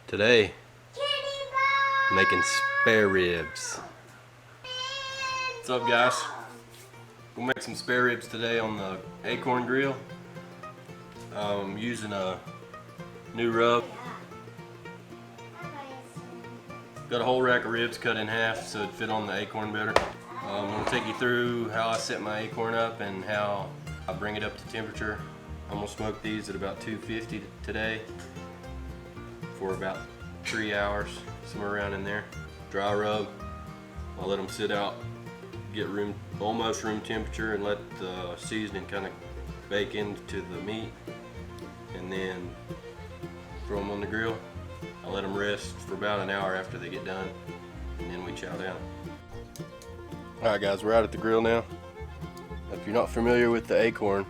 Today, making spare ribs. What's up, guys? We'll make some spare ribs today on the Akorn grill. I'm using a new rub. Got a whole rack of ribs cut in half so it'd fit on the Akorn better. I'm going to take you through how I set my Akorn up and how I bring it up to temperature. I'm going to smoke these at about 250 today for about 3 hours, somewhere around in there. Dry rub. I'll let them sit out, get almost room temperature, and let the seasoning kind of bake into the meat, and then throw them on the grill. I let them rest for about an hour after they get done, and then we chow down. Alright guys, we're out at the grill now. If you're not familiar with the Akorn,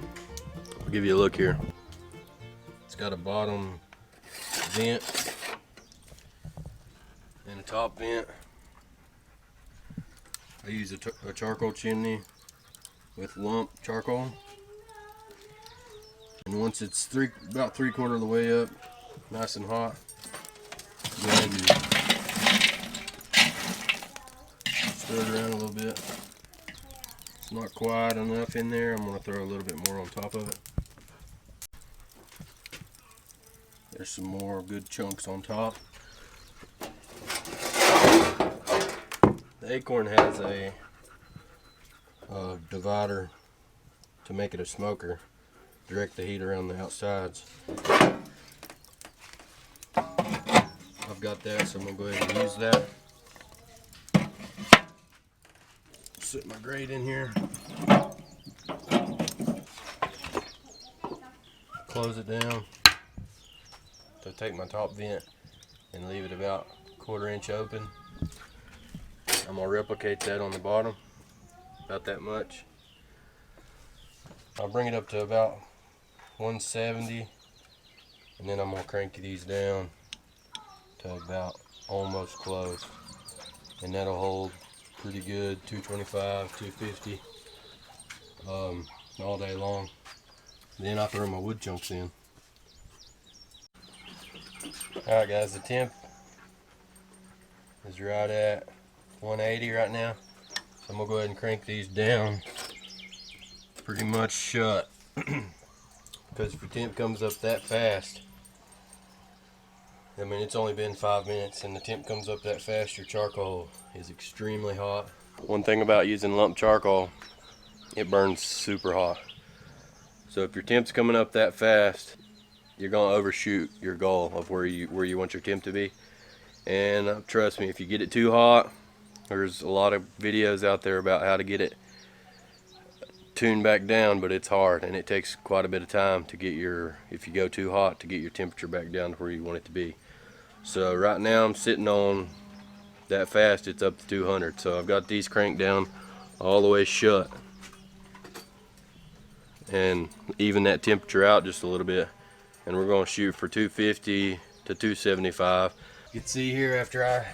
I'll give you a look here. It's got a bottom vent and a top vent. I use a charcoal chimney with lump charcoal. And once it's about 3/4 of the way up, nice and hot, go ahead and stir it around a little bit. It's not quite enough in there. I'm going to throw a little bit more on top of it. There's some more good chunks on top. The Akorn has a divider to make it a smoker. Direct the heat around the outsides. I've got that, so I'm going to go ahead and use that. Set my grate in here. Close it down. So take my top vent and leave it about 1/4 inch open. I'm going to replicate that on the bottom, about that much. I'll bring it up to about 170, and then I'm going to crank these down to about almost close, and that'll hold pretty good, 225, 250 all day long. Then I throw my wood chunks in. Alright guys, the temp is right at 180 right now, so I'm going to go ahead and crank these down pretty much shut. Because if your temp comes up that fast, I mean, it's only been 5 minutes and the temp comes up that fast, your charcoal is extremely hot. One thing about using lump charcoal, it burns super hot. So if your temp's coming up that fast, you're going to overshoot your goal of where you want your temp to be. And trust me, if you get it too hot, there's a lot of videos out there about how to get it tuned back down, but it's hard and it takes quite a bit of time to get if you go too hot, to get your temperature back down to where you want it to be. So right now I'm sitting on that fast, it's up to 200. So I've got these cranked down all the way shut and even that temperature out just a little bit, and we're going to shoot for 250 to 275. You can see here after I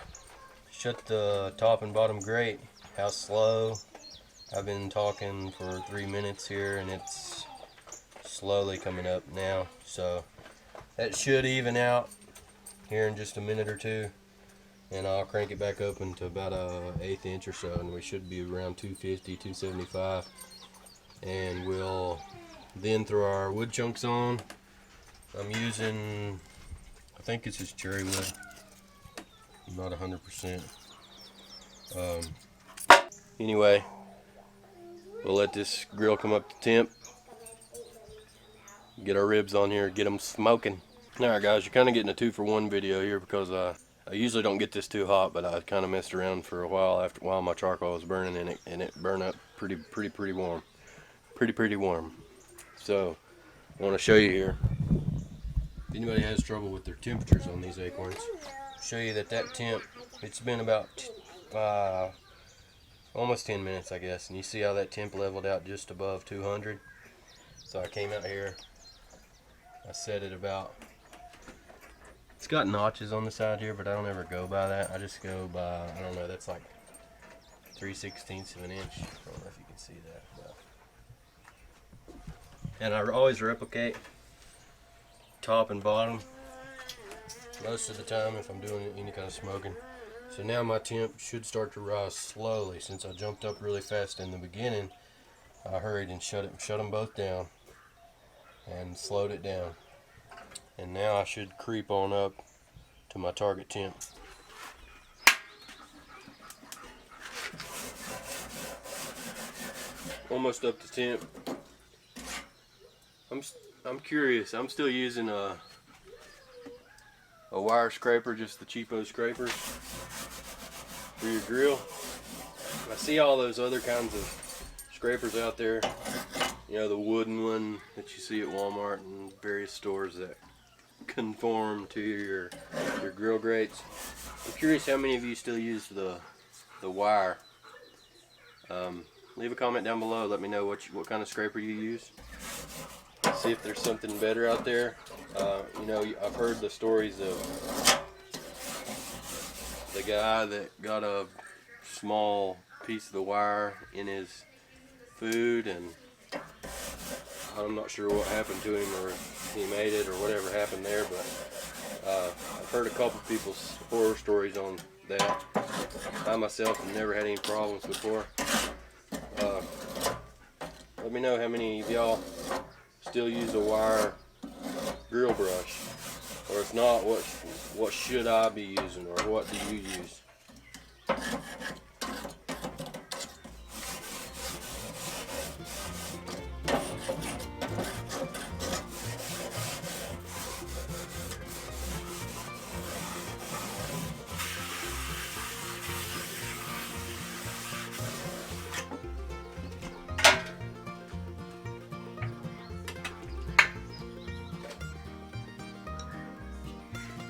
shut the top and bottom grate how slow. I've been talking for 3 minutes here and it's slowly coming up now, so that should even out here in just a minute or two, and I'll crank it back open to about a 1/8 inch or so, and we should be around 250, 275, and we'll then throw our wood chunks on. I'm using, I think this is cherry wood, not 100%. Anyway, we'll let this grill come up to temp, get our ribs on here, get them smoking. Alright guys, you're kind of getting a 2-for-1 video here because I usually don't get this too hot, but I kind of messed around for a while while my charcoal was burning, and it burned up pretty warm. Pretty warm. So I want to show you here. If anybody has trouble with their temperatures on these Akorns, show you that temp, it's been about almost 10 minutes I guess, and you see how that temp leveled out just above 200. So I came out here, I set it about, it's got notches on the side here, but I don't ever go by that. I just go by, I don't know, that's like 3/16 of an inch. I don't know if you can see that, but. And I always replicate top and bottom most of the time if I'm doing any kind of smoking. So now my temp should start to rise slowly. Since I jumped up really fast in the beginning, I hurried and shut them both down and slowed it down. And now I should creep on up to my target temp. Almost up to temp. I'm curious. I'm still using a wire scraper, just the cheapo scraper for your grill. I see all those other kinds of scrapers out there. You know, the wooden one that you see at Walmart and various stores that conform to your grill grates. I'm curious how many of you still use the wire. Leave a comment down below. Let me know what kind of scraper you use. See if there's something better out there. You know, I've heard the stories of the guy that got a small piece of the wire in his food, and I'm not sure what happened to him, or if he made it, or whatever happened there, but I've heard a couple people's horror stories on that. I myself have never had any problems before. Let me know how many of y'all still use a wire grill brush, or if not, what should I be using, or what do you use?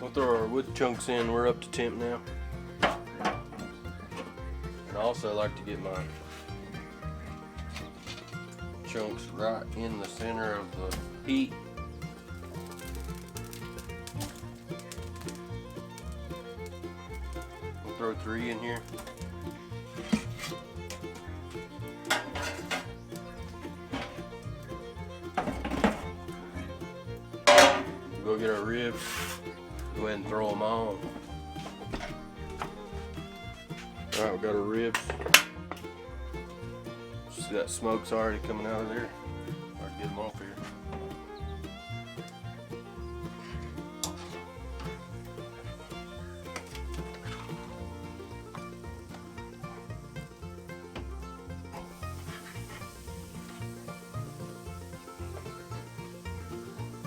We'll throw our wood chunks in. We're up to temp now. And I also like to get my chunks right in the center of the heat. We'll throw 3 in here. We'll go get our ribs. Go ahead and throw them on. Alright, we got our ribs. See that smoke's already coming out of there? I'll get them off here.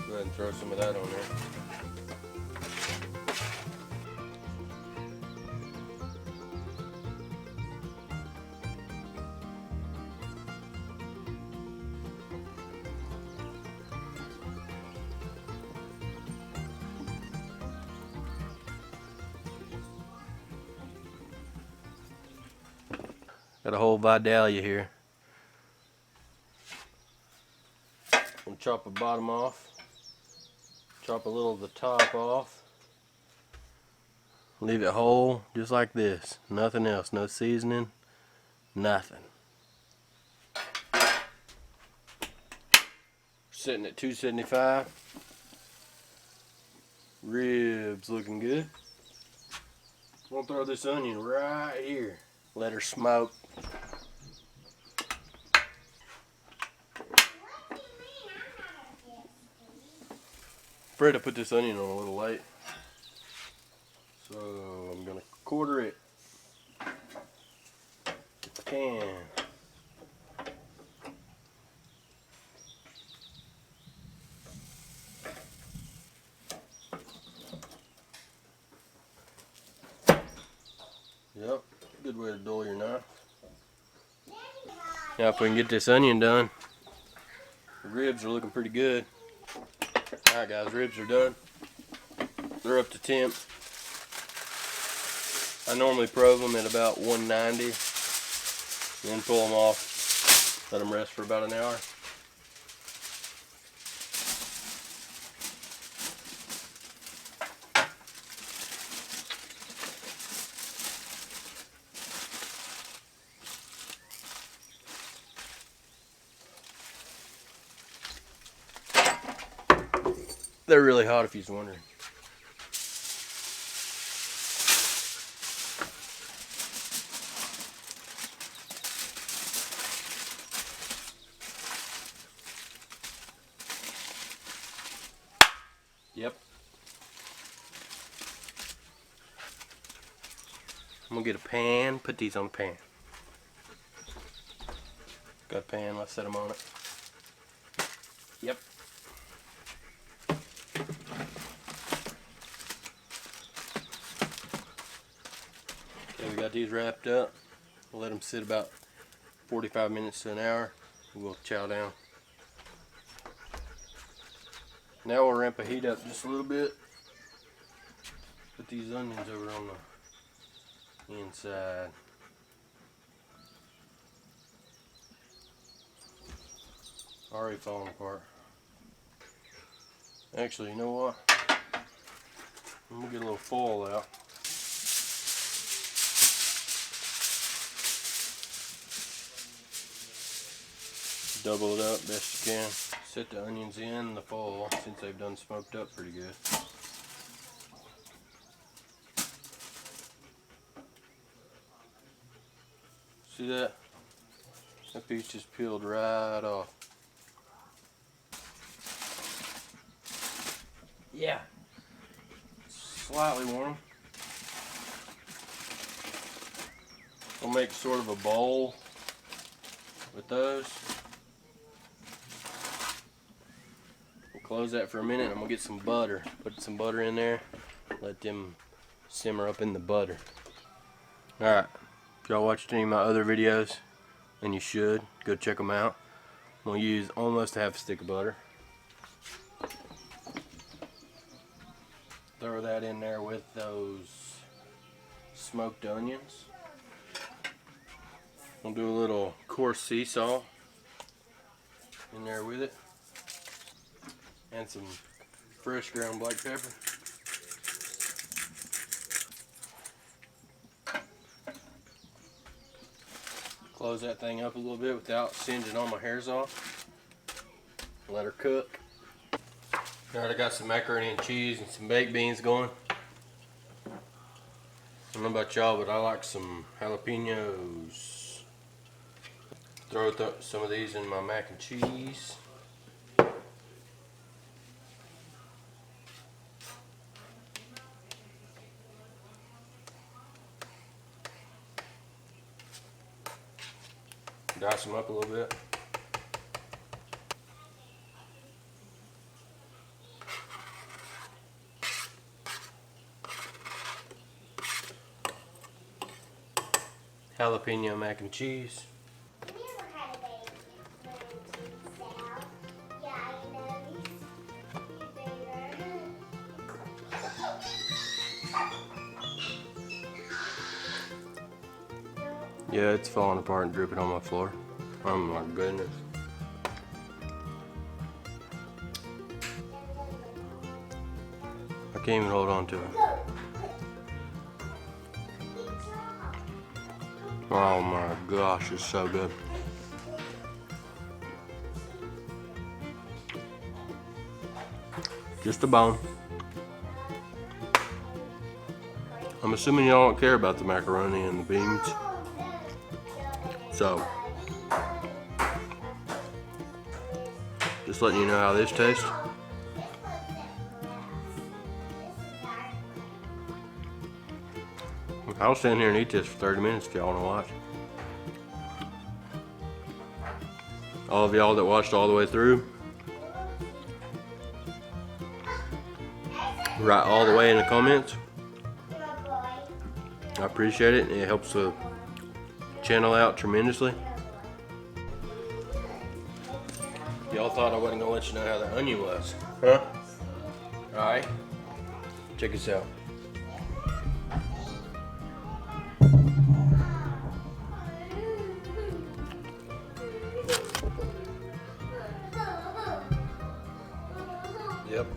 Go ahead and throw some of that on there. Got a whole Vidalia here. I'm gonna chop the bottom off. Chop a little of the top off. Leave it whole, just like this. Nothing else, no seasoning, nothing. Sitting at 275. Ribs looking good. I'm gonna throw this onion right here. Let her smoke. Afraid I put this onion on a little late, so I'm gonna quarter it if I can. Yep, good way to dull your knife. Now if we can get this onion done, the ribs are looking pretty good. Alright guys, ribs are done. They're up to temp. I normally probe them at about 190, then pull them off, let them rest for about an hour. They're really hot if you're wondering. Yep. I'm gonna get a pan, put these on the pan. Got a pan, let's set them on it. Yep. Okay, we got these wrapped up. We'll let them sit about 45 minutes to an hour. We'll chow down. Now we'll ramp the heat up just a little bit. Put these onions over on the inside. Already falling apart. Actually, you know what? I'm gonna get a little foil out. Double it up best you can. Set the onions in the foil since they've done smoked up pretty good. See that? That piece just peeled right off. Yeah. Slightly warm. We'll make sort of a bowl with those. We'll close that for a minute. I'm gonna get some butter. Put some butter in there. Let them simmer up in the butter. Alright. If y'all watched any of my other videos, and you should, go check them out. I'm gonna use almost half a stick of butter. Throw that in there with those smoked onions. We'll do a little coarse sea salt in there with it. And some fresh ground black pepper. Close that thing up a little bit without singeing all my hairs off. Let her cook. Alright, I got some macaroni and cheese and some baked beans going. I don't know about y'all, but I like some jalapenos. Throw some of these in my mac and cheese. Dice them up a little bit. Jalapeno mac and cheese. Yeah, it's falling apart and dripping on my floor. Oh my goodness. I can't even hold on to it. Oh my gosh, it's so good. Just a bone. I'm assuming y'all don't care about the macaroni and the beans. So, just letting you know how this tastes. I'll stand here and eat this for 30 minutes if y'all want to watch. All of y'all that watched all the way through, write all the way in the comments. I appreciate it. It helps the channel out tremendously. Y'all thought I wasn't gonna let you know how the onion was, huh? Alright, check this out. Yep.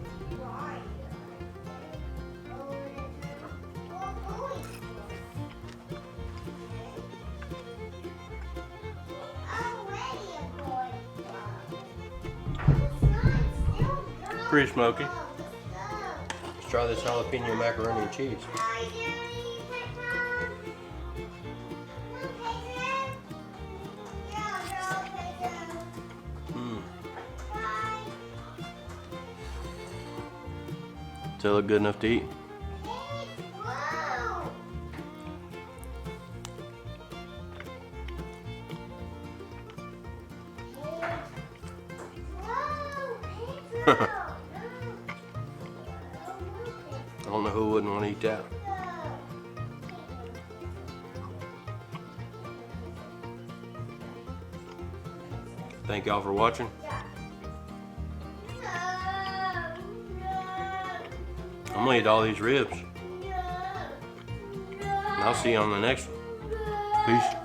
Pretty smoky. Let's try this jalapeno macaroni and cheese. Does that look good enough to eat? I don't know who wouldn't want to eat that. Thank y'all for watching. I'm gonna eat all these ribs. And I'll see you on the next one. Peace.